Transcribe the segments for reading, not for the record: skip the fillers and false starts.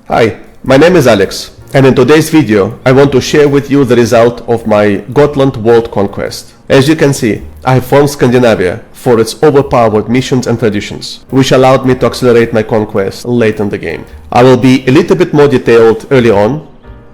Hi, my name is Alex, and in today's video I want to share with you the result of my Gotland world conquest. As you can see, I have formed Scandinavia for its overpowered missions and traditions, which allowed me to accelerate my conquest late in the game. I will be a little bit more detailed early on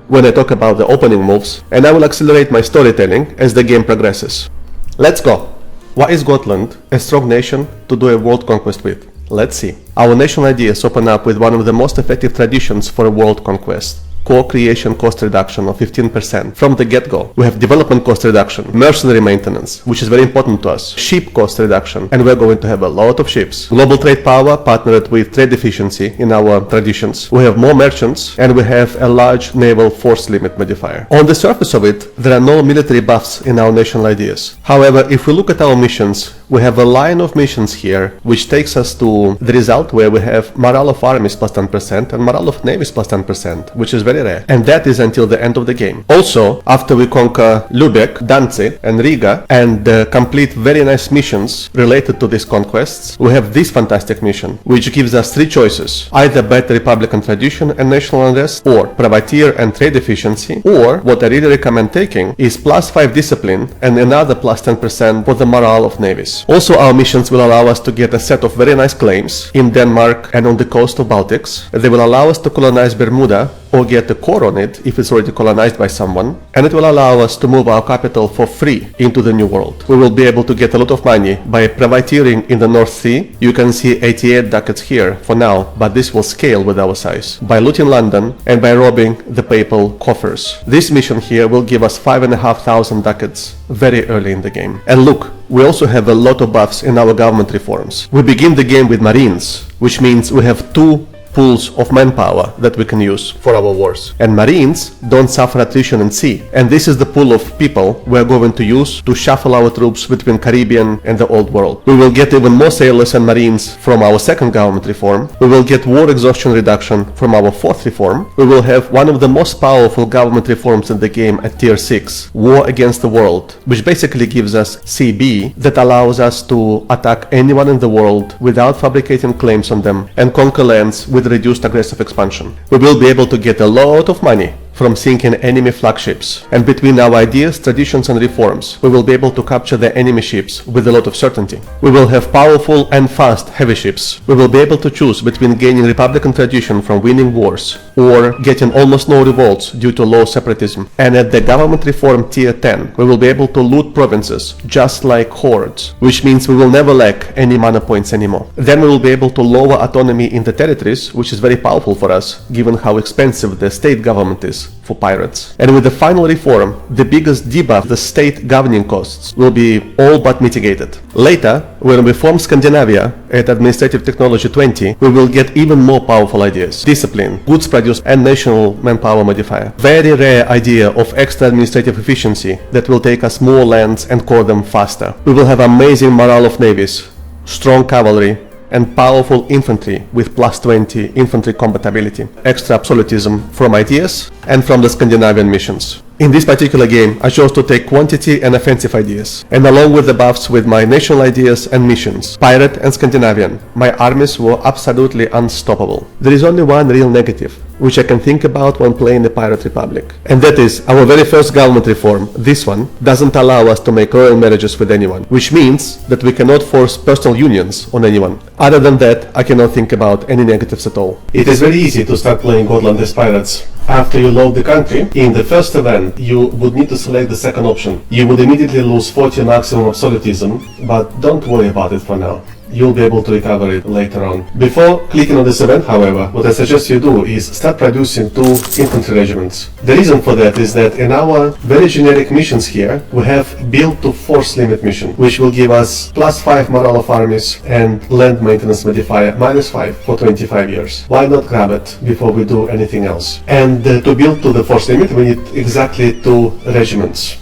when I talk about the opening moves, and I will accelerate my storytelling as the game progresses. Let's go! Why is Gotland a strong nation to do a world conquest with? Let's see. Our national ideas open up with one of the most effective traditions for a world conquest: co-creation cost reduction of 15%. From the get-go, we have development cost reduction, mercenary maintenance, which is very important to us, ship cost reduction, and we're going to have a lot of ships. Global trade power partnered with trade efficiency in our traditions. We have more merchants, and we have a large naval force limit modifier. On the surface of it, there are no military buffs in our national ideas. However, if we look at our missions, we have a line of missions here, which takes us to the result where we have morale of armies plus 10% and morale of navies plus 10%, which is very rare, and that is until the end of the game. Also, after we conquer Lübeck, Danzig and Riga and complete very nice missions related to these conquests, we have this fantastic mission, which gives us three choices: either better Republican tradition and national unrest, or privateer and trade efficiency, or what I really recommend taking is +5 discipline and another +10% for the morale of navies. Also, our missions will allow us to get a set of very nice claims in Denmark and on the coast of Baltics. They will allow us to colonize Bermuda or get a core on it if it's already colonized by someone, and it will allow us to move our capital for free into the new world. We will be able to get a lot of money by privateering in the North Sea. You can see 88 ducats here for now, but this will scale with our size. By looting London and by robbing the papal coffers. This mission here will give us 5,500 ducats very early in the game. And look, we also have a lot of buffs in our government reforms. We begin the game with Marines, which means we have two pools of manpower that we can use for our wars. And Marines don't suffer attrition in sea. And this is the pool of people we are going to use to shuffle our troops between Caribbean and the old world. We will get even more sailors and Marines from our second government reform. We will get war exhaustion reduction from our fourth reform. We will have one of the most powerful government reforms in the game at tier 6, War Against the World, which basically gives us CB that allows us to attack anyone in the world without fabricating claims on them and conquer lands with reduced aggressive expansion. We will be able to get a lot of money from sinking enemy flagships, and between our ideas, traditions and reforms, we will be able to capture the enemy ships with a lot of certainty. We will have powerful and fast heavy ships. We will be able to choose between gaining Republican tradition from winning wars or getting almost no revolts due to low separatism. And at the government reform tier 10, we will be able to loot provinces just like hordes, which means we will never lack any mana points anymore. Then we will be able to lower autonomy in the territories, which is very powerful for us given how expensive the state government is for pirates. And with the final reform, the biggest debuff, the state governing costs, will be all but mitigated. Later, when we form Scandinavia at Administrative Technology 20, we will get even more powerful ideas: discipline, goods produced and national manpower modifier. Very rare idea of extra administrative efficiency that will take us more lands and core them faster. We will have amazing morale of navies, strong cavalry, and powerful infantry with +20 infantry combat ability. Extra absolutism from ideas and from the Scandinavian missions. In this particular game, I chose to take quantity and offensive ideas, and along with the buffs with my national ideas and missions, Pirate and Scandinavian, my armies were absolutely unstoppable. There is only one real negative, which I can think about when playing the Pirate Republic, and that is our very first government reform, this one, doesn't allow us to make royal marriages with anyone, which means that we cannot force personal unions on anyone. Other than that, I cannot think about any negatives at all. It is very easy to start playing Gotland as pirates. After you load the country, in the first event, you would need to select the second option. You would immediately lose 40 maximum absolutism, but don't worry about it for now. You'll be able to recover it later on. Before clicking on this event, however, what I suggest you do is start producing 2 infantry regiments. The reason for that is that in our very generic missions here, we have build to force limit mission, which will give us +5 morale of armies and land maintenance modifier -5 for 25 years. Why not grab it before we do anything else? And to build to the force limit, we need exactly 2 regiments.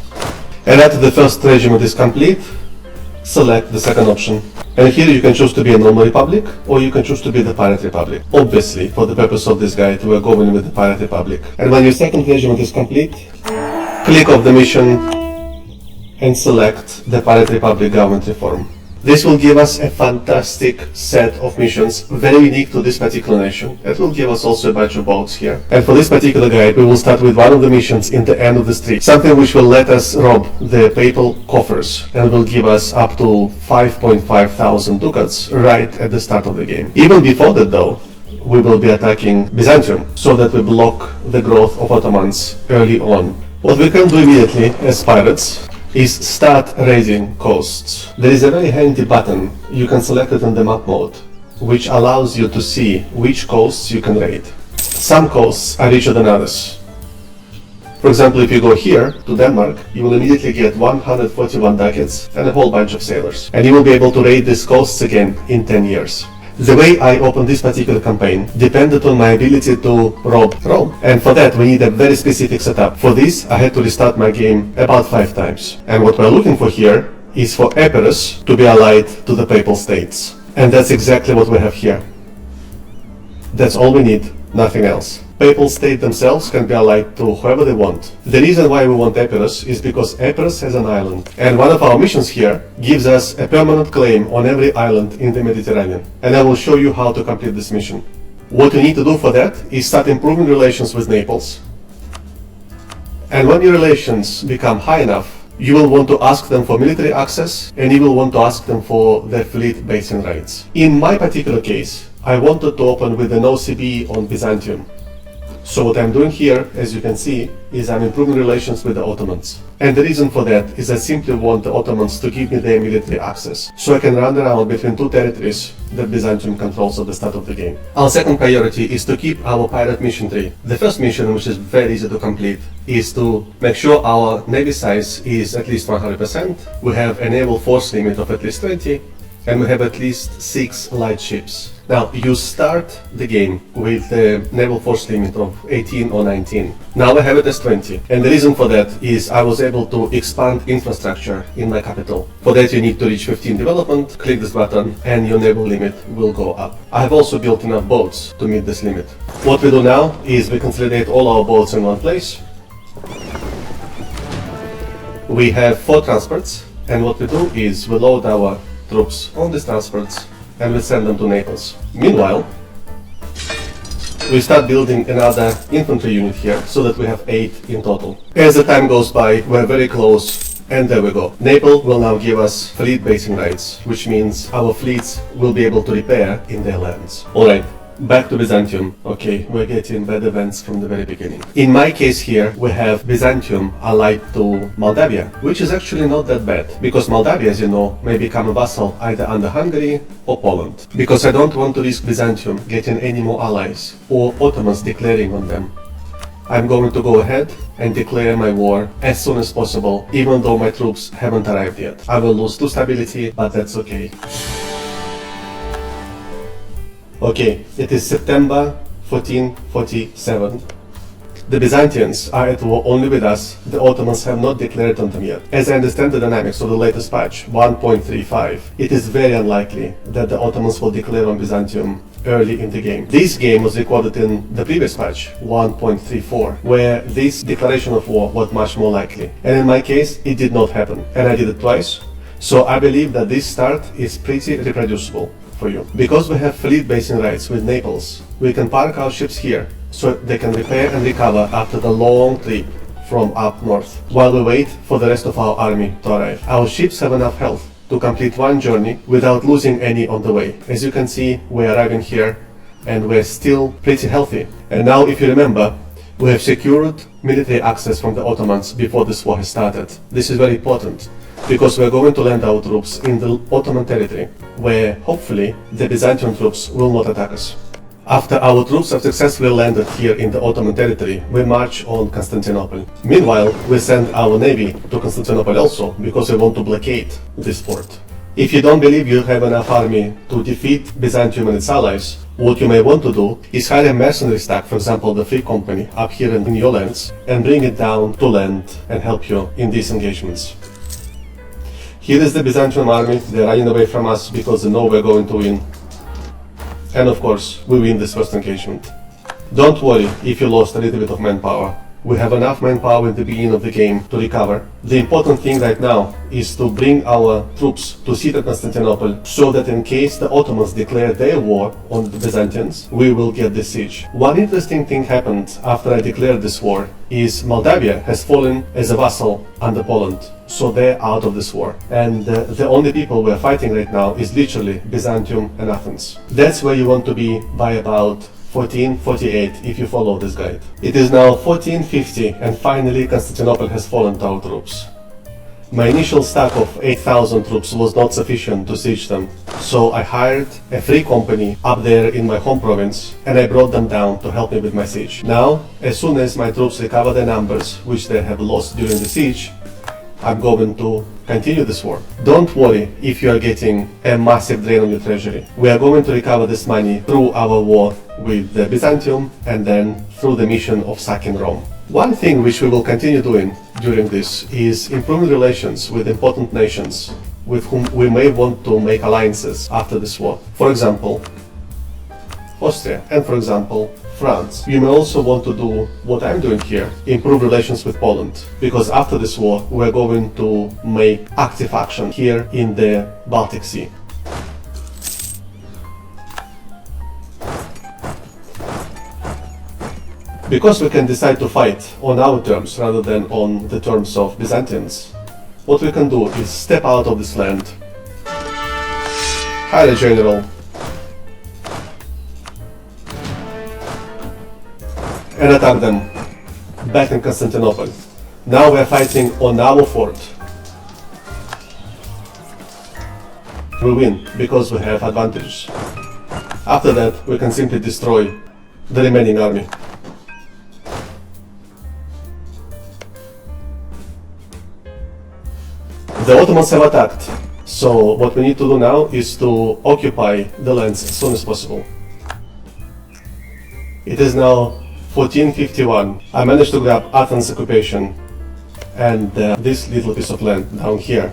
And after the first regiment is complete, select the second option. And here you can choose to be a normal republic, or you can choose to be the Pirate Republic. Obviously, for the purpose of this guide, we are going with the Pirate Republic. And when your second regiment is complete, click off the mission and select the Pirate Republic government reform. This will give us a fantastic set of missions, very unique to this particular nation. It will give us also a bunch of boats here. And for this particular guide, we will start with one of the missions in the end of the street, something which will let us rob the papal coffers and will give us up to 5.5 thousand ducats right at the start of the game. Even before that though, we will be attacking Byzantium so that we block the growth of Ottomans early on. What we can do immediately as pirates is start raiding coasts. There is a very handy button, you can select it in the map mode, which allows you to see which coasts you can raid. Some coasts are richer than others. For example, if you go here to Denmark, you will immediately get 141 ducats and a whole bunch of sailors. And you will be able to raid these coasts again in 10 years. The way I opened this particular campaign depended on my ability to rob Rome. And for that we need a very specific setup. For this I had to restart my game about 5 times. And what we're looking for here is for Epirus to be allied to the Papal States. And that's exactly what we have here. That's all we need, nothing else. Papal State themselves can be allied to whoever they want. The reason why we want Epirus is because Epirus has an island. And one of our missions here gives us a permanent claim on every island in the Mediterranean. And I will show you how to complete this mission. What you need to do for that is start improving relations with Naples. And when your relations become high enough, you will want to ask them for military access and you will want to ask them for their fleet basing rights. In my particular case, I wanted to open with an OCB on Byzantium. So what I'm doing here, as you can see, is I'm improving relations with the Ottomans. And the reason for that is I simply want the Ottomans to give me their military access, so I can run around between 2 territories that Byzantium controls at the start of the game. Our second priority is to keep our pirate mission tree. The first mission, which is very easy to complete, is to make sure our navy size is at least 100%, we have a naval force limit of at least 20, and we have at least 6 light ships. Now, you start the game with the naval force limit of 18 or 19. Now I have it as 20. And the reason for that is I was able to expand infrastructure in my capital. For that you need to reach 15 development, click this button, and your naval limit will go up. I have also built enough boats to meet this limit. What we do now is we consolidate all our boats in one place. We have 4 transports, and what we do is we load our troops on these transports and we send them to Naples. Meanwhile, we start building another infantry unit here so that we have 8 in total. As the time goes by, we're very close, and there we go. Naples will now give us fleet basing rights, which means our fleets will be able to repair in their lands. Alright. Back to Byzantium. Okay, we're getting bad events from the very beginning. In my case here, we have Byzantium allied to Moldavia, which is actually not that bad, because Moldavia, as you know, may become a vassal either under Hungary or Poland. Because I don't want to risk Byzantium getting any more allies, or Ottomans declaring on them. I'm going to go ahead and declare my war as soon as possible, even though my troops haven't arrived yet. I will lose 2 stability, but that's okay. Okay, it is September 1447. The Byzantines are at war only with us, the Ottomans have not declared on them yet. As I understand the dynamics of the latest patch, 1.35, it is very unlikely that the Ottomans will declare on Byzantium early in the game. This game was recorded in the previous patch, 1.34, where this declaration of war was much more likely. And in my case, it did not happen, and I did it twice. So I believe that this start is pretty reproducible for you. Because we have fleet basing rights with Naples, we can park our ships here so they can repair and recover after the long trip from up north, while we wait for the rest of our army to arrive. Our ships have enough health to complete one journey without losing any on the way. As you can see, we're arriving here and we're still pretty healthy. And now, if you remember, we have secured military access from the Ottomans before this war has started. This is very important, because we're going to land our troops in the Ottoman territory, where hopefully the Byzantine troops will not attack us. After our troops have successfully landed here in the Ottoman territory, we march on Constantinople. Meanwhile, we send our navy to Constantinople also, because we want to blockade this port. If you don't believe you have enough army to defeat Byzantium and its allies, what you may want to do is hire a mercenary stack, for example the Free Company, up here in your lands, and bring it down to land and help you in these engagements. Here is the Byzantine army. They're running away from us because they know we're going to win. And of course, we win this first engagement. Don't worry if you lost a little bit of manpower. We have enough manpower at the beginning of the game to recover. The important thing right now is to bring our troops to sit at Constantinople so that in case the Ottomans declare their war on the Byzantines, we will get the siege. One interesting thing happened after I declared this war is Moldavia has fallen as a vassal under Poland. So they're out of this war. And the only people we're fighting right now is literally Byzantium and Athens. That's where you want to be by about 1448 if you follow this guide. It is now 1450 and finally Constantinople has fallen to our troops. My initial stack of 8,000 troops was not sufficient to siege them, so I hired a free company up there in my home province and I brought them down to help me with my siege. Now, as soon as my troops recover their numbers, which they have lost during the siege, I'm going to continue this war. Don't worry if you are getting a massive drain on your treasury. We are going to recover this money through our war with the Byzantium and then through the mission of sacking Rome. One thing which we will continue doing during this is improving relations with important nations with whom we may want to make alliances after this war. For example, Austria and for example, France. You may also want to do what I'm doing here, improve relations with Poland, because after this war we're going to make active action here in the Baltic Sea. Because we can decide to fight on our terms rather than on the terms of Byzantines, what we can do is step out of this land, hire a general, and attack them back in Constantinople. Now we are fighting on our fort. We win because we have advantage. After that, we can simply destroy the remaining army. The Ottomans have attacked, so what we need to do now is to occupy the lands as soon as possible. It is now 1451. I managed to grab Athens occupation and this little piece of land down here.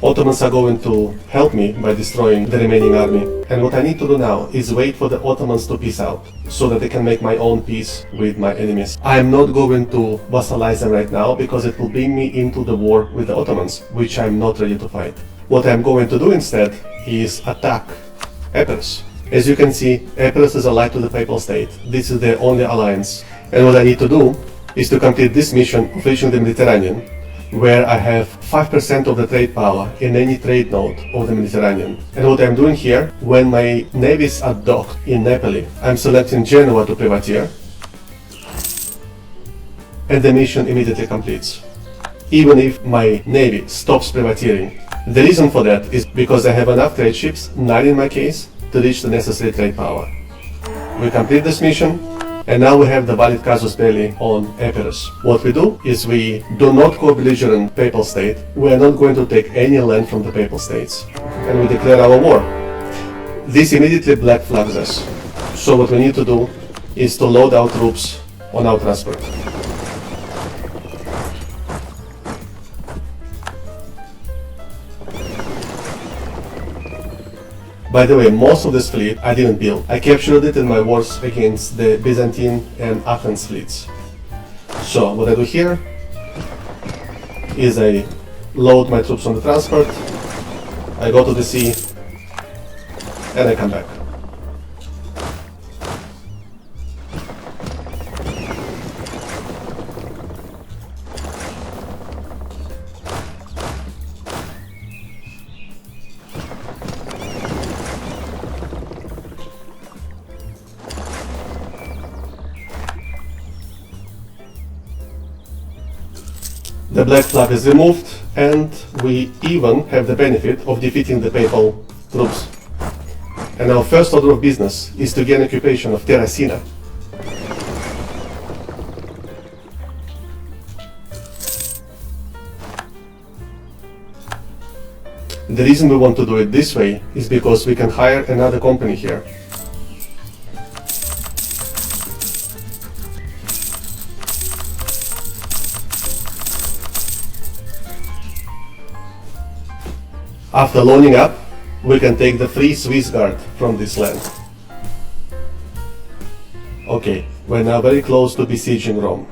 Ottomans are going to help me by destroying the remaining army. And what I need to do now is wait for the Ottomans to peace out so that I can make my own peace with my enemies. I am not going to vassalize them right now because it will bring me into the war with the Ottomans, which I'm not ready to fight. What I'm going to do instead is attack Epirus. As you can see, Epirus is allied to the Papal State. This is their only alliance. And what I need to do is to complete this mission of reaching the Mediterranean, where I have 5% of the trade power in any trade node of the Mediterranean. And what I'm doing here, when my navies are docked in Napoli, I'm selecting Genoa to privateer, and the mission immediately completes, even if my navy stops privateering. The reason for that is because I have enough trade ships, 9 in my case, to reach the necessary trade power. We complete this mission, and now we have the valid casus belli on Epirus. What we do is we do not co-belligerent Papal State. We are not going to take any land from the Papal States, and we declare our war. This immediately black flags us. So what we need to do is to load our troops on our transport. By the way, most of this fleet I didn't build. I captured it in my wars against the Byzantine and Athens fleets. So what I do here is I load my troops on the transport, I go to the sea, and I come back. The black flag is removed, and we even have the benefit of defeating the papal troops. And our first order of business is to gain occupation of Terracina. The reason we want to do it this way is because we can hire another company here. After loading up, we can take the free Swiss Guard from this land. Okay, we're now very close to besieging Rome.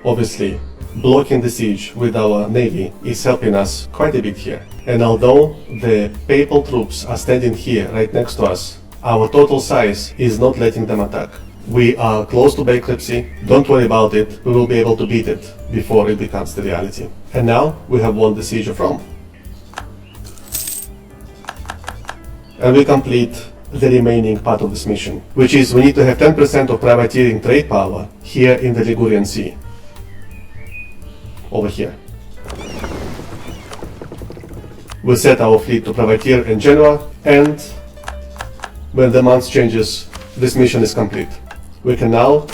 Obviously, blocking the siege with our navy is helping us quite a bit here. And although the papal troops are standing here right next to us, our total size is not letting them attack. We are close to bankruptcy. Don't worry about it. We will be able to beat it before it becomes the reality. And now we have won the siege of Rome. And we complete the remaining part of this mission, which is we need to have 10% of privateering trade power here in the Ligurian Sea. Over here. We'll set our fleet to privateer in Genoa, and when the month changes, this mission is complete. We can now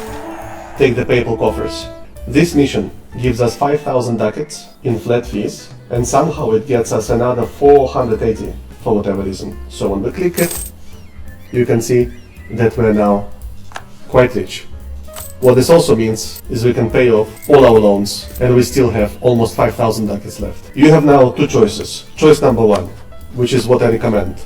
take the papal coffers. This mission gives us 5,000 ducats in flat fees, and somehow it gets us another 480 for whatever reason. So when we click it, you can see that we're now quite rich. What this also means is we can pay off all our loans, and we still have almost 5,000 ducats left. You have now two choices. Choice number one, which is what I recommend.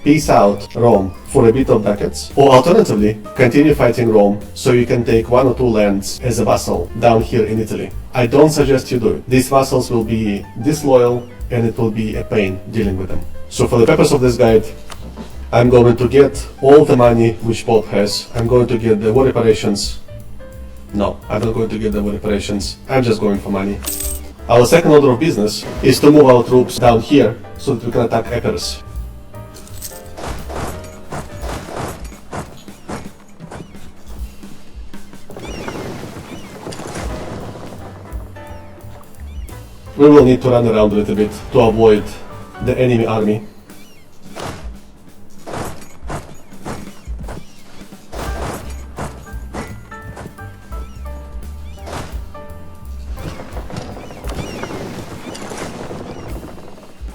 Peace out Rome for a bit of ducats, or alternatively, continue fighting Rome so you can take one or two lands as a vassal down here in Italy. I don't suggest you do it. These vassals will be disloyal, and it will be a pain dealing with them. So for the purpose of this guide, I'm going to get all the money which Pope has. I'm going to get the war reparations. No, I'm not going to get the war reparations. I'm just going for money. Our second order of business is to move our troops down here so that we can attack Epirus. We will need to run around a little bit to avoid the enemy army.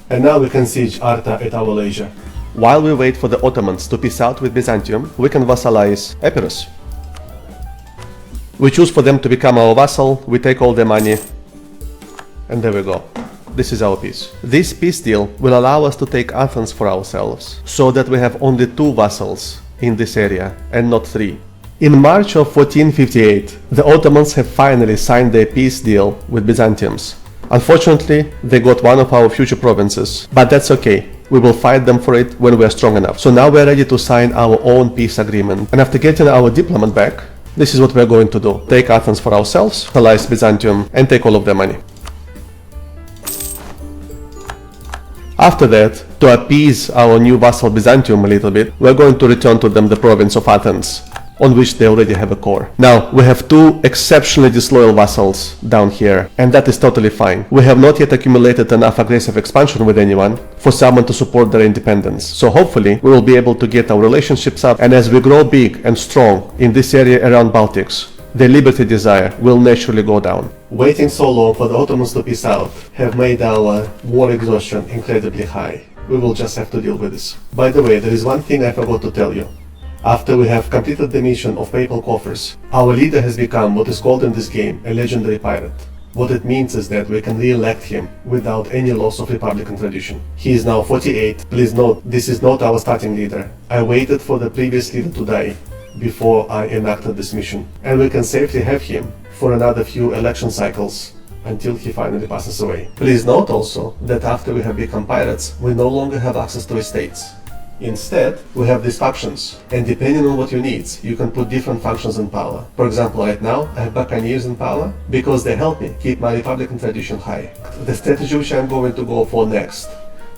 And now we can siege Arta at our leisure. While we wait for the Ottomans to peace out with Byzantium, we can vassalize Epirus. We choose for them to become our vassal, we take all their money, and there we go. This is our peace. This peace deal will allow us to take Athens for ourselves, so that we have only two vassals in this area, and not three. In March of 1458, the Ottomans have finally signed their peace deal with Byzantiums. Unfortunately, they got one of our future provinces, but that's okay. We will fight them for it when we are strong enough. So now we are ready to sign our own peace agreement. And after getting our diplomat back, this is what we are going to do. Take Athens for ourselves, vassalize Byzantium, and take all of their money. After that, to appease our new vassal Byzantium a little bit, we are going to return to them the province of Athens, on which they already have a core. Now, we have two exceptionally disloyal vassals down here, and that is totally fine. We have not yet accumulated enough aggressive expansion with anyone for someone to support their independence. So hopefully, we will be able to get our relationships up, and as we grow big and strong in this area around Baltics, their liberty desire will naturally go down. Waiting so long for the Ottomans to peace out have made our war exhaustion incredibly high. We will just have to deal with this. By the way, there is one thing I forgot to tell you. After we have completed the mission of papal coffers, our leader has become what is called in this game a legendary pirate. What it means is that we can re-elect him without any loss of republican tradition. He is now 48. Please note, this is not our starting leader. I waited for the previous leader to die before I enacted this mission, and we can safely have him for another few election cycles until he finally passes away. Please note also that after we have become pirates, we no longer have access to estates. Instead, we have these factions, and depending on what you need, you can put different functions in power. For example, right now, I have buccaneers in power because they help me keep my republican tradition high. The strategy which I'm going to go for next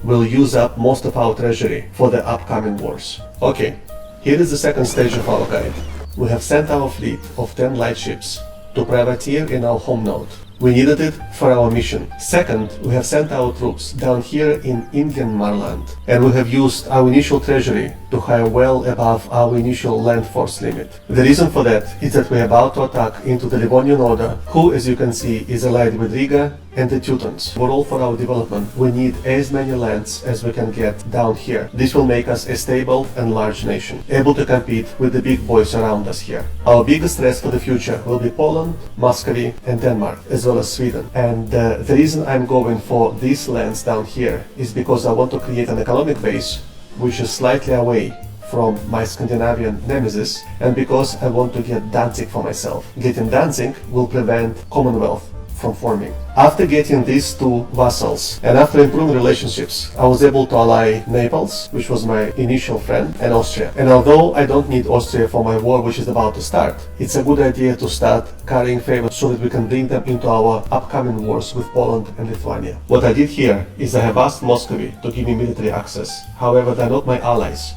will use up most of our treasury for the upcoming wars. Okay, here is the second stage of our guide. We have sent our fleet of 10 light ships to privateer in our home node. We needed it for our mission. Second, we have sent our troops down here in Indian Marland, and we have used our initial treasury to hire well above our initial land force limit. The reason for that is that we are about to attack into the Livonian Order, who, as you can see, is allied with Riga and the Teutons. Overall, for our development, we need as many lands as we can get down here. This will make us a stable and large nation, able to compete with the big boys around us here. Our biggest threats for the future will be Poland, Muscovy, and Denmark, as well as Sweden. And the reason I'm going for these lands down here is because I want to create an economic base which is slightly away from my Scandinavian nemesis, and because I want to get Danzig for myself. Getting Danzig will prevent Commonwealth from forming. After getting these two vassals and after improving relationships, I was able to ally Naples, which was my initial friend, and Austria. And although I don't need Austria for my war which is about to start, it's a good idea to start carrying favors so that we can bring them into our upcoming wars with Poland and Lithuania. What I did here is I have asked Muscovy to give me military access. However, they're not my allies.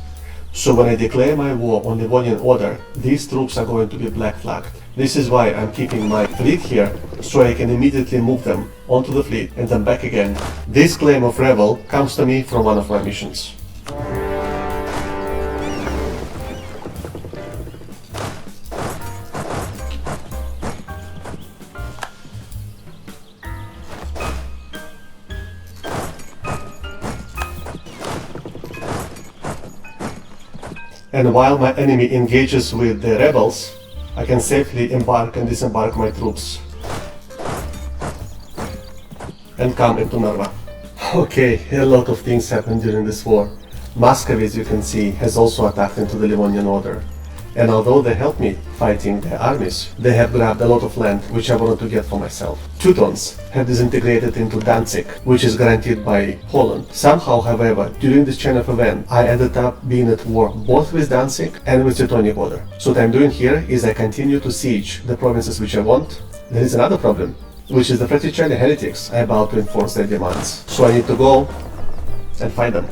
So when I declare my war on Livonian Order, these troops are going to be black flagged. This is why I'm keeping my fleet here, so I can immediately move them onto the fleet and then back again. This claim of rebel comes to me from one of my missions. And while my enemy engages with the rebels, I can safely embark and disembark my troops and come into Narva. Okay, a lot of things happened during this war. Muscovy, as you can see, has also attacked into the Livonian Order. And although they helped me fighting their armies, they have grabbed a lot of land which I wanted to get for myself. Teutons have disintegrated into Danzig, which is guaranteed by Poland. Somehow, however, during this chain of events, I ended up being at war both with Danzig and with Teutonic Order. So what I'm doing here is I continue to siege the provinces which I want. There is another problem, which is the Fraticelli heretics are about to enforce their demands. So I need to go and fight them.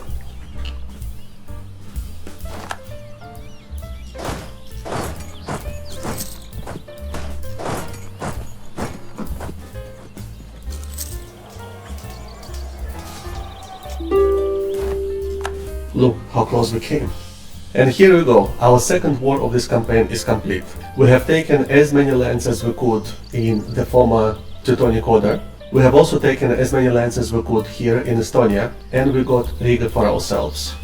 Look how close we came. And here we go, our second war of this campaign is complete. We have taken as many lands as we could in the former Teutonic Order. We have also taken as many lands as we could here in Estonia, and we got Riga for ourselves.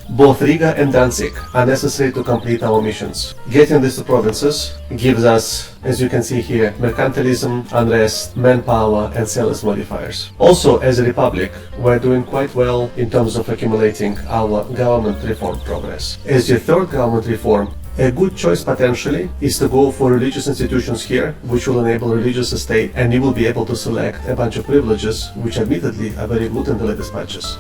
Both Riga and Danzig are necessary to complete our missions. Getting these two provinces gives us, as you can see here, mercantilism, unrest, manpower and sales modifiers. Also, as a republic, we're doing quite well in terms of accumulating our government reform progress. As your third government reform, a good choice potentially is to go for religious institutions here, which will enable religious estate, and you will be able to select a bunch of privileges, which admittedly are very good in the latest patches.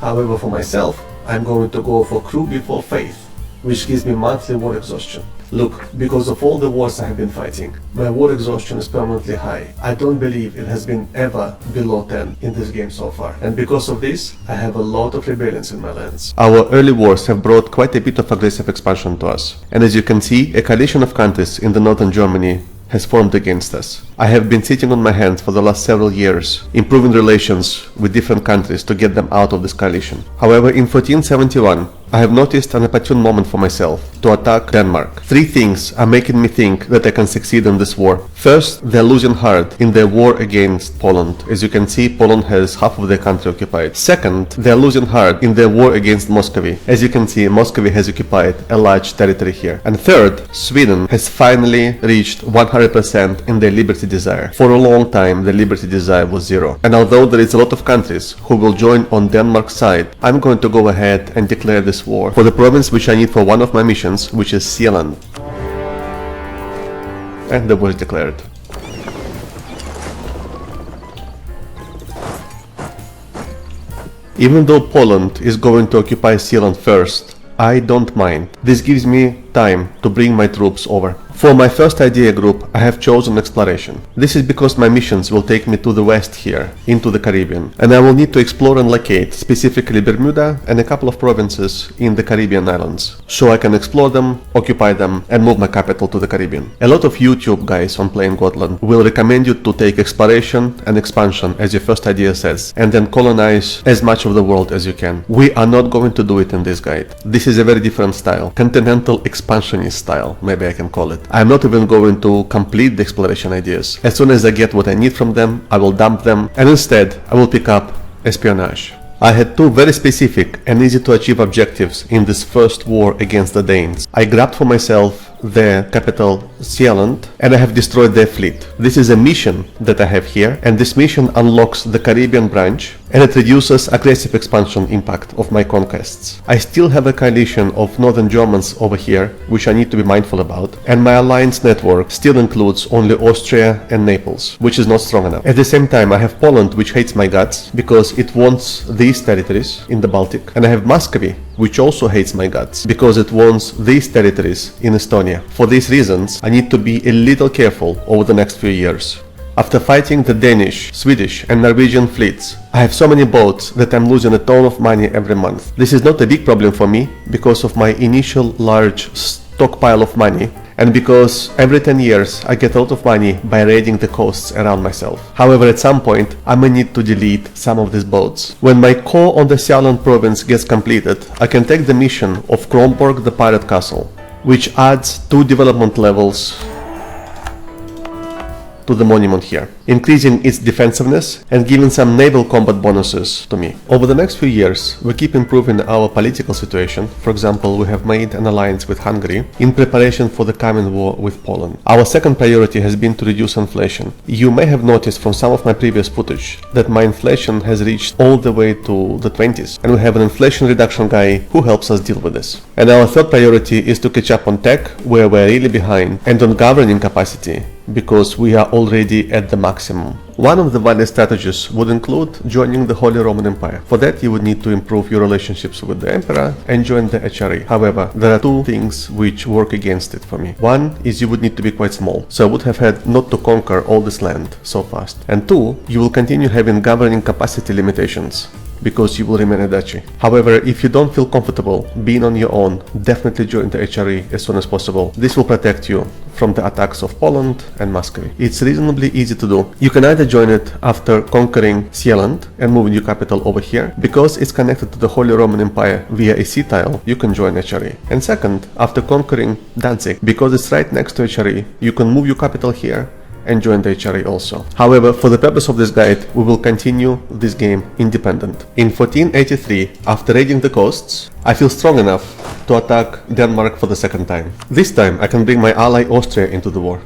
However, for myself, I'm going to go for crew before faith, which gives me monthly war exhaustion. Look, because of all the wars I have been fighting, my war exhaustion is permanently high. I don't believe it has been ever below 10 in this game so far. And because of this, I have a lot of rebellions in my lands. Our early wars have brought quite a bit of aggressive expansion to us. And as you can see, a coalition of countries in the northern Germany has formed against us. I have been sitting on my hands for the last several years, improving relations with different countries to get them out of this coalition. However, in 1471, I have noticed an opportune moment for myself to attack Denmark. Three things are making me think that I can succeed in this war. First, they're losing hard in their war against Poland. As you can see, Poland has half of their country occupied. Second, they're losing hard in their war against Muscovy. As you can see, Muscovy has occupied a large territory here. And third, Sweden has finally reached 100% in their liberty desire. For a long time, the liberty desire was zero. And although there is a lot of countries who will join on Denmark's side, I'm going to go ahead and declare this war for the province which I need for one of my missions, which is Sealand. And the war is declared. Even though Poland is going to occupy Sealand first, I don't mind. This gives me time to bring my troops over. For my first idea group, I have chosen exploration. This is because my missions will take me to the west here, into the Caribbean, and I will need to explore and locate specifically Bermuda and a couple of provinces in the Caribbean islands, so I can explore them, occupy them, and move my capital to the Caribbean. A lot of YouTube guys on Playing Gotland will recommend you to take exploration and expansion as your first idea says, and then colonize as much of the world as you can. We are not going to do it in this guide. This is a very different style, continental expansionist style, maybe I can call it. I'm not even going to complete the exploration ideas. As soon as I get what I need from them, I will dump them, and instead I will pick up espionage. I had two very specific and easy to achieve objectives in this first war against the Danes. I grabbed for myself their capital Sealand, and I have destroyed their fleet. This is a mission that I have here, and this mission unlocks the Caribbean branch and it reduces aggressive expansion impact of my conquests. I still have a coalition of northern Germans over here, which I need to be mindful about, and my alliance network still includes only Austria and Naples, which is not strong enough. At the same time, I have Poland, which hates my guts because it wants these territories in the Baltic, and I have Muscovy, which also hates my guts because it wants these territories in Estonia. For these reasons, I need to be a little careful over the next few years. After fighting the Danish, Swedish and Norwegian fleets, I have so many boats that I'm losing a ton of money every month. This is not a big problem for me because of my initial large stockpile of money and because every 10 years I get a lot of money by raiding the coasts around myself. However, at some point I may need to delete some of these boats. When my core on the Sealand province gets completed, I can take the mission of Kronborg the Pirate Castle, which adds 2 development levels to the monument here, increasing its defensiveness and giving some naval combat bonuses to me. Over the next few years, we keep improving our political situation. For example, we have made an alliance with Hungary in preparation for the coming war with Poland. Our second priority has been to reduce inflation. You may have noticed from some of my previous footage that my inflation has reached all the way to the 20s, and we have an inflation reduction guy who helps us deal with this. And our third priority is to catch up on tech, where we're really behind, and on governing capacity, because we are already at the maximum. One of the valid strategies would include joining the Holy Roman Empire. For that, you would need to improve your relationships with the Emperor and join the HRE. However, there are 2 things which work against it for me. One is you would need to be quite small, so I would have had not to conquer all this land so fast. And 2, you will continue having governing capacity limitations, because you will remain a duchy. However, if you don't feel comfortable being on your own, definitely join the HRE as soon as possible. This will protect you from the attacks of Poland and Muscovy. It's reasonably easy to do. You can either join it after conquering Sealand and moving your capital over here. Because it's connected to the Holy Roman Empire via a sea tile, you can join HRE. And second, after conquering Danzig, because it's right next to HRE, you can move your capital here and join the HRE also. However, for the purpose of this guide, we will continue this game independent. In 1483, after raiding the coasts, I feel strong enough to attack Denmark for the second time. This time, I can bring my ally Austria into the war.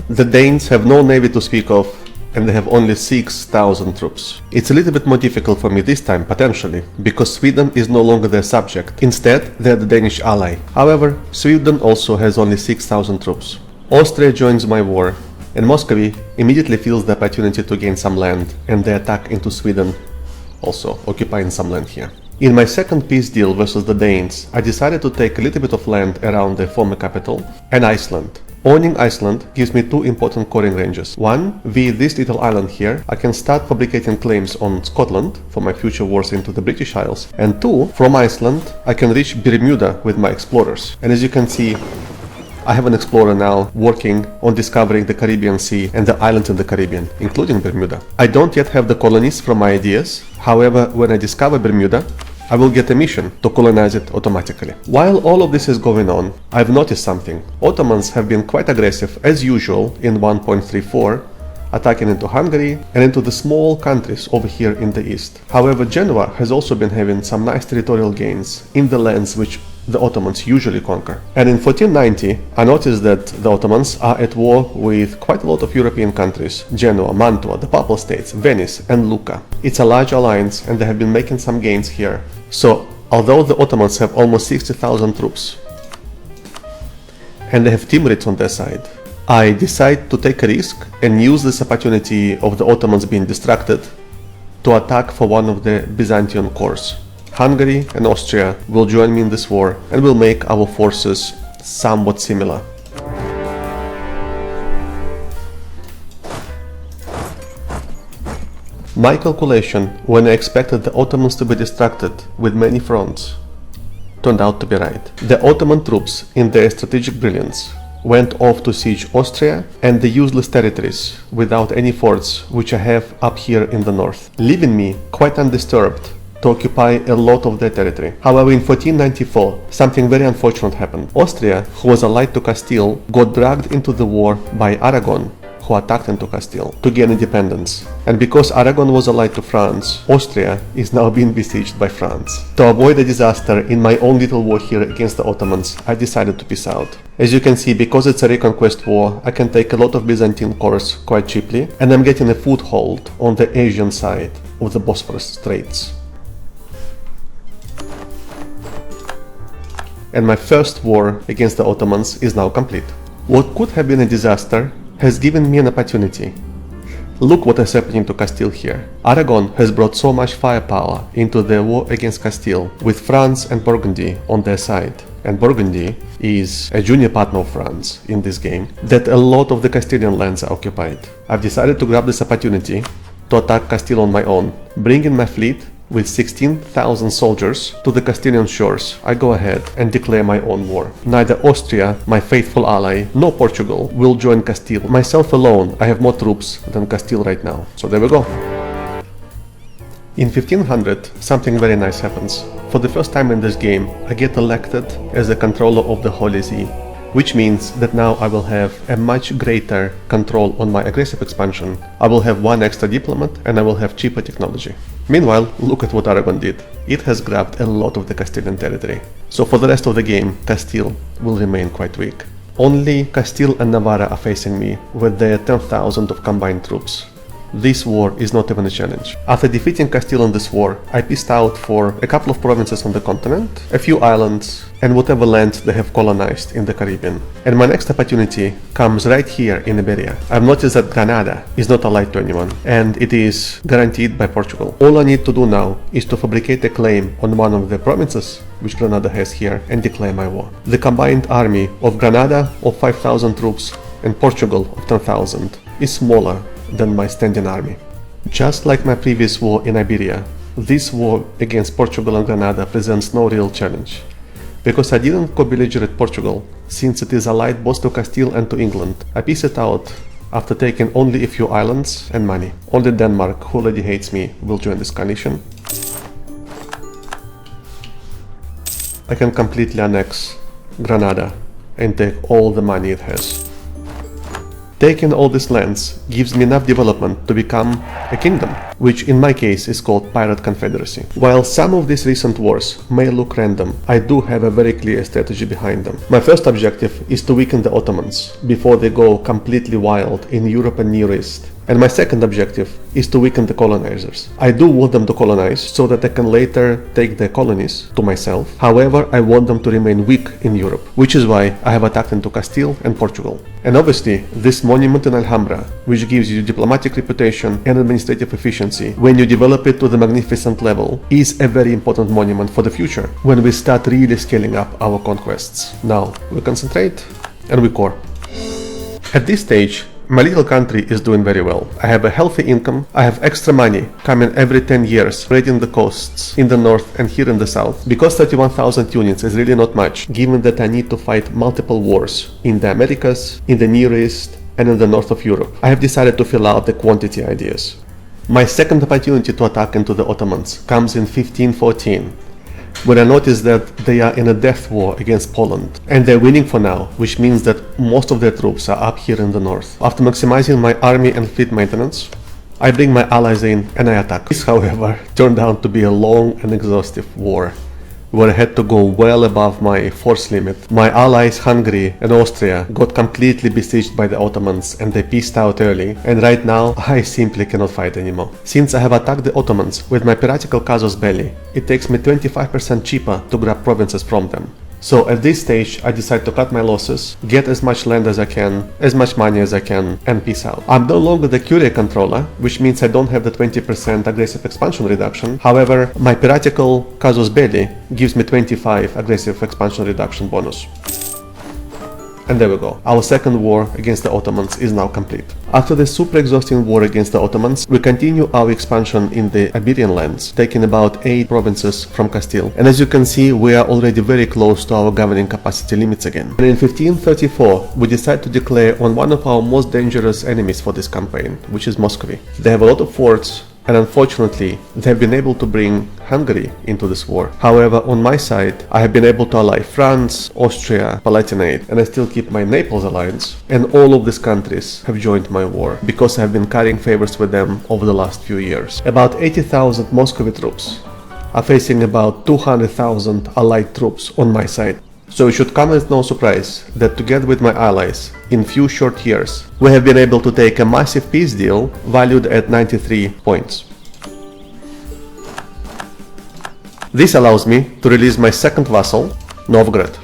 The Danes have no navy to speak of, and they have only 6,000 troops. It's a little bit more difficult for me this time, potentially, because Sweden is no longer their subject. Instead, they're the Danish ally. However, Sweden also has only 6,000 troops. Austria joins my war, and Muscovy immediately feels the opportunity to gain some land, and they attack into Sweden, also occupying some land here. In my second peace deal versus the Danes, I decided to take a little bit of land around the former capital and Iceland. Owning Iceland gives me 2 important coring ranges. One, via this little island here, I can start fabricating claims on Scotland for my future wars into the British Isles. And 2, from Iceland, I can reach Bermuda with my explorers. And as you can see, I have an explorer now working on discovering the Caribbean Sea and the islands in the Caribbean, including Bermuda. I don't yet have the colonies from my ideas. However, when I discover Bermuda, I will get a mission to colonize it automatically. While all of this is going on, I've noticed something. Ottomans have been quite aggressive as usual in 1.34, attacking into Hungary and into the small countries over here in the east. However, Genoa has also been having some nice territorial gains in the lands which the Ottomans usually conquer. And in 1490, I noticed that the Ottomans are at war with quite a lot of European countries: Genoa, Mantua, the Papal States, Venice and Lucca. It's a large alliance and they have been making some gains here. So, although the Ottomans have almost 60,000 troops and they have Timurids on their side, I decide to take a risk and use this opportunity of the Ottomans being distracted to attack for one of the Byzantine cores. Hungary and Austria will join me in this war and will make our forces somewhat similar. My calculation, when I expected the Ottomans to be distracted with many fronts, turned out to be right. The Ottoman troops, in their strategic brilliance, went off to siege Austria and the useless territories without any forts which I have up here in the north, leaving me quite undisturbed to occupy a lot of their territory. However, in 1494, something very unfortunate happened. Austria, who was allied to Castile, got dragged into the war by Aragon who attacked into Castile to gain independence. And because Aragon was allied to France, Austria is now being besieged by France. To avoid a disaster in my own little war here against the Ottomans, I decided to peace out. As you can see, because it's a reconquest war, I can take a lot of Byzantine cores quite cheaply, and I'm getting a foothold on the Asian side of the Bosphorus Straits. And my first war against the Ottomans is now complete. What could have been a disaster has given me an opportunity. Look what is happening to Castile here. Aragon has brought so much firepower into the war against Castile, with France and Burgundy on their side. And Burgundy is a junior partner of France in this game, that a lot of the Castilian lands are occupied. I've decided to grab this opportunity to attack Castile on my own, bring in my fleet with 16,000 soldiers to the Castilian shores. I go ahead and declare my own war. Neither Austria, my faithful ally, nor Portugal will join Castile. Myself alone, I have more troops than Castile right now. So there we go. In 1500, something very nice happens. For the first time in this game, I get elected as a controller of the Holy See, which means that now I will have a much greater control on my aggressive expansion. I will have one extra diplomat and I will have cheaper technology. Meanwhile, look at what Aragon did. It has grabbed a lot of the Castilian territory. So for the rest of the game, Castile will remain quite weak. Only Castile and Navarra are facing me with their 10,000 of combined troops. This war is not even a challenge. After defeating Castile in this war, I peaced out for a couple of provinces on the continent, a few islands, and whatever land they have colonized in the Caribbean. And my next opportunity comes right here in Iberia. I've noticed that Granada is not allied to anyone, and it is guaranteed by Portugal. All I need to do now is to fabricate a claim on one of the provinces which Granada has here and declare my war. The combined army of Granada of 5,000 troops and Portugal of 10,000 is smaller than my standing army. Just like my previous war in Iberia, this war against Portugal and Granada presents no real challenge. Because I didn't co-belligerate Portugal, since it is allied both to Castile and to England, I pieced it out after taking only a few islands and money. Only Denmark, who already hates me, will join this coalition. I can completely annex Granada and take all the money it has. Taking all these lands gives me enough development to become a kingdom, which in my case is called Pirate Confederacy. While some of these recent wars may look random, I do have a very clear strategy behind them. My first objective is to weaken the Ottomans before they go completely wild in Europe and Near East. And my second objective is to weaken the colonizers. I do want them to colonize so that I can later take their colonies to myself. However, I want them to remain weak in Europe, which is why I have attacked into Castile and Portugal. And obviously, this monument in Alhambra, which gives you diplomatic reputation and administrative efficiency when you develop it to the magnificent level, is a very important monument for the future, when we start really scaling up our conquests. Now, we concentrate and we core. At this stage, my little country is doing very well. I have a healthy income, I have extra money coming every 10 years, raiding the coasts in the north and here in the south. Because 31,000 units is really not much, given that I need to fight multiple wars in the Americas, in the Near East, and in the north of Europe, I have decided to fill out the quantity ideas. My second opportunity to attack into the Ottomans comes in 1514. When I noticed that they are in a death war against Poland, and they're winning for now, which means that most of their troops are up here in the north. After maximizing my army and fleet maintenance, I bring my allies in and I attack. This, however, turned out to be a long and exhaustive war, where I had to go well above my force limit. My allies Hungary and Austria got completely besieged by the Ottomans and they peaced out early, and right now I simply cannot fight anymore. Since I have attacked the Ottomans with my piratical casus belli, it takes me 25% cheaper to grab provinces from them. So at this stage I decide to cut my losses, get as much land as I can, as much money as I can, and peace out. I'm no longer the Curia controller, which means I don't have the 20% aggressive expansion reduction. However, my piratical casus belli gives me 25 aggressive expansion reduction bonus. And there we go. Our second war against the Ottomans is now complete. After the super exhausting war against the Ottomans, we continue our expansion in the Iberian lands, taking about 8 provinces from Castile. And as you can see, we are already very close to our governing capacity limits again. And in 1534, we decide to declare on one of our most dangerous enemies for this campaign, which is Muscovy. They have a lot of forts, and unfortunately they have been able to bring Hungary into this war. However, on my side, I have been able to ally France, Austria, Palatinate, and I still keep my Naples alliance, and all of these countries have joined my war because I have been carrying favors with them over the last few years. About 80,000 Muscovy troops are facing about 200,000 allied troops on my side. So it should come as no surprise that together with my allies, in few short years, we have been able to take a massive peace deal valued at 93 points. This allows me to release my second vassal, Novgorod,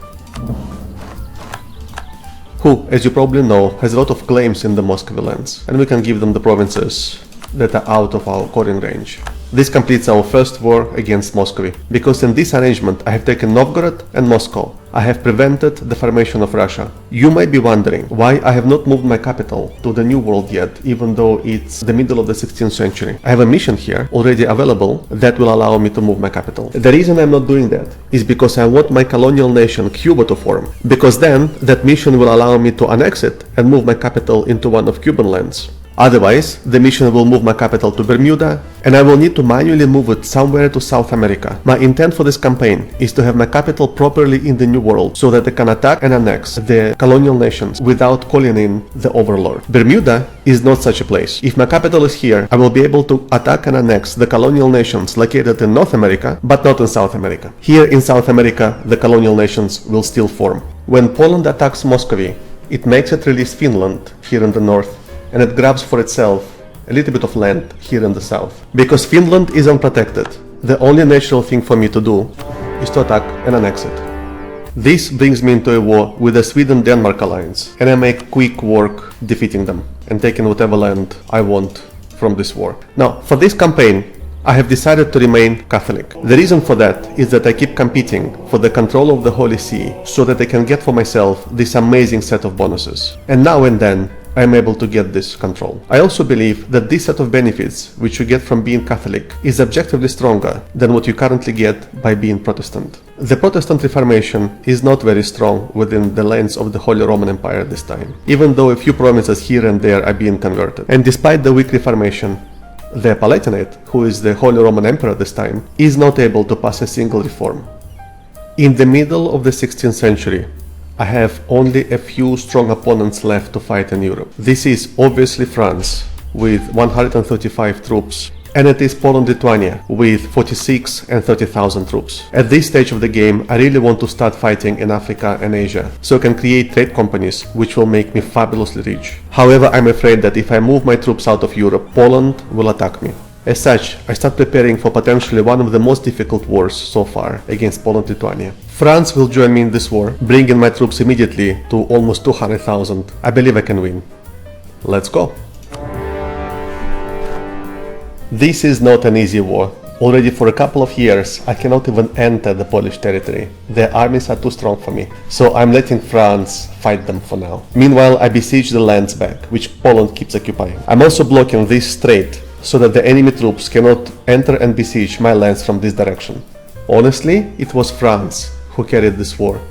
who, as you probably know, has a lot of claims in the Muscovy lands, and we can give them the provinces that are out of our coring range. This completes our first war against Muscovy, because in this arrangement I have taken Novgorod and Moscow. I have prevented the formation of Russia. You might be wondering why I have not moved my capital to the New World yet, even though it's the middle of the 16th century. I have a mission here already available that will allow me to move my capital. The reason I'm not doing that is because I want my colonial nation Cuba to form, because then that mission will allow me to annex it and move my capital into one of Cuban lands. Otherwise, the mission will move my capital to Bermuda, and I will need to manually move it somewhere to South America. My intent for this campaign is to have my capital properly in the New World, so that I can attack and annex the colonial nations without calling in the overlord. Bermuda is not such a place. If my capital is here, I will be able to attack and annex the colonial nations located in North America, but not in South America. Here in South America, the colonial nations will still form. When Poland attacks Muscovy, it makes it release Finland here in the north, and it grabs for itself a little bit of land here in the south. Because Finland is unprotected, the only natural thing for me to do is to attack and annex it. This brings me into a war with the Sweden-Denmark alliance, and I make quick work defeating them and taking whatever land I want from this war. Now, for this campaign, I have decided to remain Catholic. The reason for that is that I keep competing for the control of the Holy See so that I can get for myself this amazing set of bonuses. And now and then, I am able to get this control. I also believe that this set of benefits which you get from being Catholic is objectively stronger than what you currently get by being Protestant. The Protestant Reformation is not very strong within the lands of the Holy Roman Empire at this time, even though a few provinces here and there are being converted. And despite the weak Reformation, the Palatinate, who is the Holy Roman Emperor at this time, is not able to pass a single reform. In the middle of the 16th century, I have only a few strong opponents left to fight in Europe. This is obviously France with 135 troops, and it is Poland-Lithuania with 46 and 30,000 troops. At this stage of the game, I really want to start fighting in Africa and Asia, so I can create trade companies which will make me fabulously rich. However, I'm afraid that if I move my troops out of Europe, Poland will attack me. As such, I start preparing for potentially one of the most difficult wars so far against Poland-Lithuania. France will join me in this war, bringing my troops immediately to almost 200,000. I believe I can win. Let's go! This is not an easy war. Already for a couple of years, I cannot even enter the Polish territory. Their armies are too strong for me, so I'm letting France fight them for now. Meanwhile, I besiege the lands back, which Poland keeps occupying. I'm also blocking this strait, so that the enemy troops cannot enter and besiege my lands from this direction. Honestly, it was France who carried this war.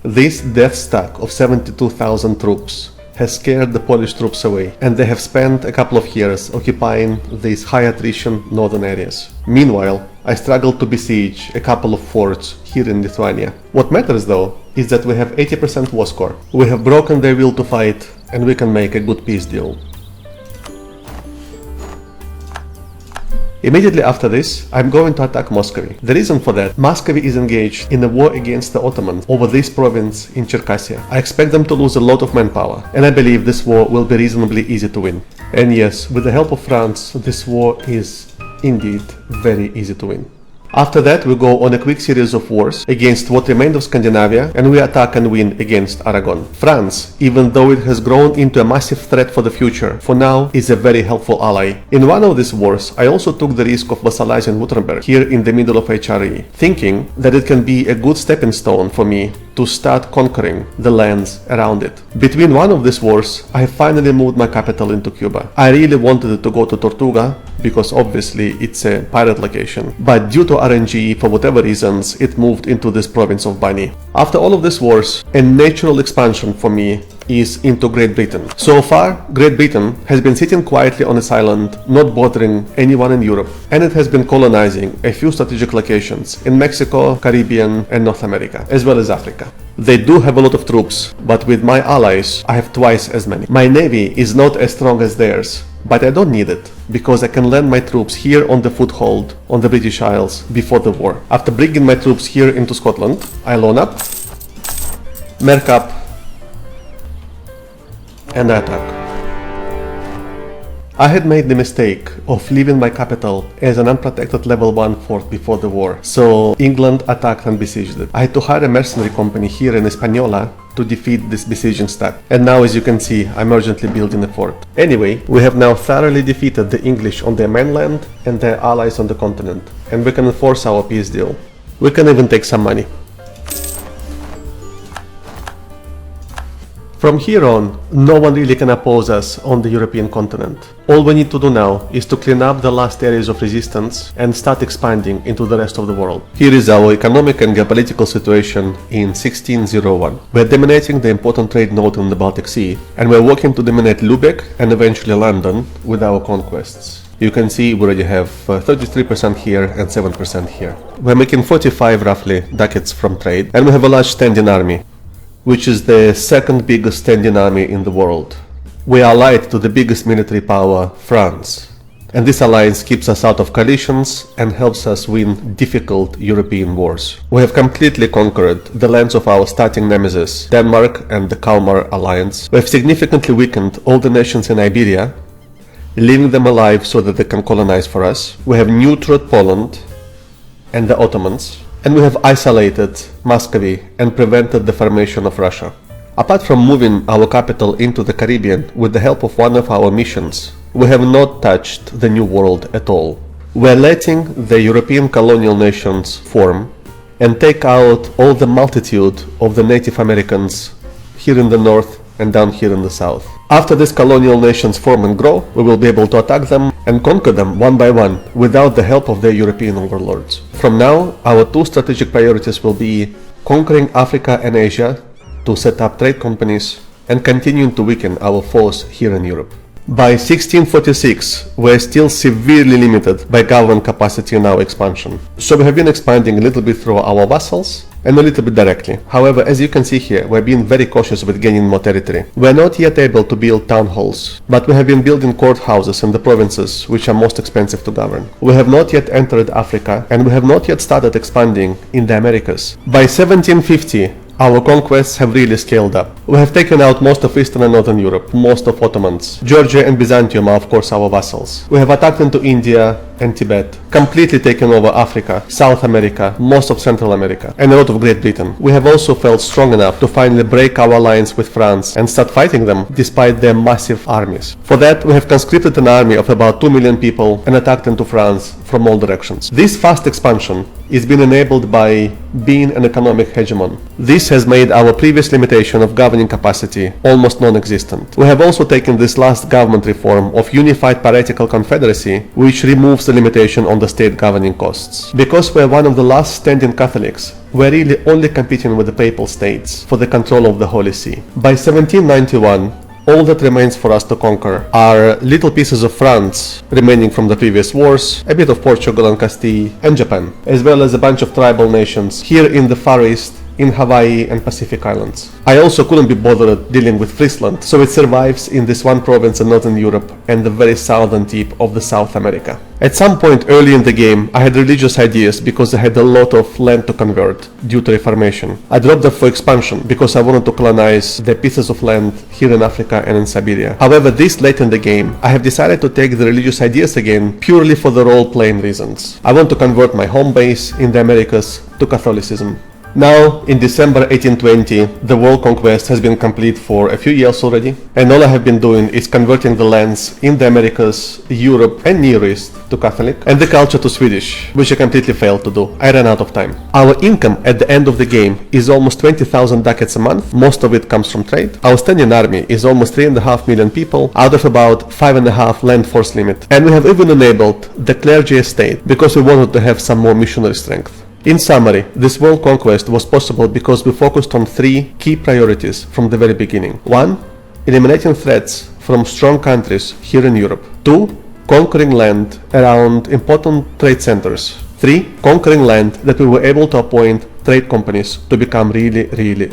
This death stack of 72,000 troops has scared the Polish troops away, and they have spent a couple of years occupying these high attrition northern areas. Meanwhile, I struggled to besiege a couple of forts here in Lithuania. What matters though is that we have 80% war score. We have broken their will to fight, and we can make a good peace deal. Immediately after this, I'm going to attack Muscovy. The reason for that, Muscovy is engaged in a war against the Ottomans over this province in Circassia. I expect them to lose a lot of manpower, and I believe this war will be reasonably easy to win. And yes, with the help of France, this war is indeed very easy to win. After that, we go on a quick series of wars against what remained of Scandinavia, and we attack and win against Aragon. France, even though it has grown into a massive threat for the future, for now is a very helpful ally. In one of these wars, I also took the risk of vassalizing Württemberg here in the middle of HRE, thinking that it can be a good stepping stone for me to start conquering the lands around it. Between one of these wars, I finally moved my capital into Cuba. I really wanted it to go to Tortuga, because obviously it's a pirate location, but due to RNG, for whatever reasons, it moved into this province of Bani. After all of these wars, a natural expansion for me is into Great Britain. So far, Great Britain has been sitting quietly on this island, not bothering anyone in Europe, and it has been colonizing a few strategic locations in Mexico, Caribbean and North America, as well as Africa. They do have a lot of troops, but with my allies, I have twice as many. My navy is not as strong as theirs, but I don't need it, because I can land my troops here on the foothold on the British Isles before the war. After bringing my troops here into Scotland, I loan up, merc up, and I attack. I had made the mistake of leaving my capital as an unprotected level 1 fort before the war, so England attacked and besieged it. I had to hire a mercenary company here in Hispaniola to defeat this besieging stack. And now, as you can see, I'm urgently building a fort. Anyway, we have now thoroughly defeated the English on their mainland and their allies on the continent, and we can enforce our peace deal. We can even take some money. From here on, no one really can oppose us on the European continent. All we need to do now is to clean up the last areas of resistance and start expanding into the rest of the world. Here is our economic and geopolitical situation in 1601. We're dominating the important trade node in the Baltic Sea, and we're working to dominate Lubeck and eventually London with our conquests. You can see we already have 33% here and 7% here. We're making 45 roughly ducats from trade, and we have a large standing army, which is the second biggest standing army in the world. We are allied to the biggest military power, France, and this alliance keeps us out of coalitions and helps us win difficult European wars. We have completely conquered the lands of our starting nemesis, Denmark and the Kalmar alliance. We have significantly weakened all the nations in Iberia, leaving them alive so that they can colonize for us. We have neutered Poland and the Ottomans, and we have isolated Muscovy and prevented the formation of Russia. Apart from moving our capital into the Caribbean with the help of one of our missions, we have not touched the New World at all. We are letting the European colonial nations form and take out all the multitude of the Native Americans here in the north and down here in the south. After these colonial nations form and grow, we will be able to attack them and conquer them one by one without the help of their European overlords. From now, our two strategic priorities will be conquering Africa and Asia to set up trade companies and continuing to weaken our foes here in Europe. By 1646, we are still severely limited by government capacity in our expansion. So we have been expanding a little bit through our vassals and a little bit directly. However, as you can see here, we're being very cautious with gaining more territory. We're not yet able to build town halls, but we have been building courthouses in the provinces which are most expensive to govern. We have not yet entered Africa, and we have not yet started expanding in the Americas. By 1750, our conquests have really scaled up. We have taken out most of Eastern and Northern Europe, most of Ottomans. Georgia and Byzantium are of course our vassals. We have attacked into India and Tibet, completely taken over Africa, South America, most of Central America, and a lot of Great Britain. We have also felt strong enough to finally break our alliance with France and start fighting them despite their massive armies. For that, we have conscripted an army of about 2 million people and attacked into France from all directions. This fast expansion is being enabled by being an economic hegemon. This has made our previous limitation of governing capacity almost non-existent. We have also taken this last government reform of unified piratical confederacy, which removes the limitation on the state governing costs. Because we are one of the last standing Catholics, we are really only competing with the papal states for the control of the Holy See. By 1791, all that remains for us to conquer are little pieces of France remaining from the previous wars, a bit of Portugal and Castile, and Japan, as well as a bunch of tribal nations here in the Far East, in Hawaii and Pacific Islands. I also couldn't be bothered dealing with Friesland, so it survives in this one province in Northern Europe and the very southern tip of the South America. At some point early in the game, I had religious ideas because I had a lot of land to convert due to Reformation. I dropped them for expansion because I wanted to colonize the pieces of land here in Africa and in Siberia. However, this late in the game, I have decided to take the religious ideas again purely for the role-playing reasons. I want to convert my home base in the Americas to Catholicism. Now, in December 1820, the world conquest has been complete for a few years already, and all I have been doing is converting the lands in the Americas, Europe and Near East to Catholic, and the culture to Swedish, which I completely failed to do. I ran out of time. Our income at the end of the game is almost 20,000 ducats a month, most of it comes from trade. Our standing army is almost 3.5 million people, out of about 5.5 land force limit, and we have even enabled the clergy estate because we wanted to have some more missionary strength. In summary, this world conquest was possible because we focused on 3 key priorities from the very beginning. 1. Eliminating threats from strong countries here in Europe. 2. Conquering land around important trade centers. 3. Conquering land that we were able to appoint trade companies to become really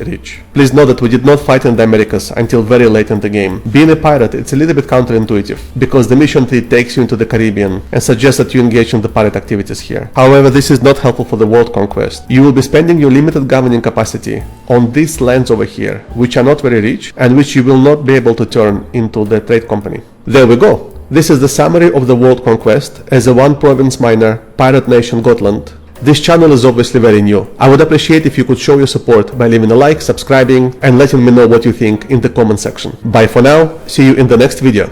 rich. Please note that we did not fight in the Americas until very late in the game. Being a pirate, it's a little bit counterintuitive, because the mission tree takes you into the Caribbean and suggests that you engage in the pirate activities here. However, this is not helpful for the world conquest. You will be spending your limited governing capacity on these lands over here, which are not very rich and which you will not be able to turn into the trade company. There we go. This is the summary of the world conquest as a one-province minor pirate nation Gotland. This channel is obviously very new. I would appreciate if you could show your support by leaving a like, subscribing, and letting me know what you think in the comment section. Bye for now, see you in the next video.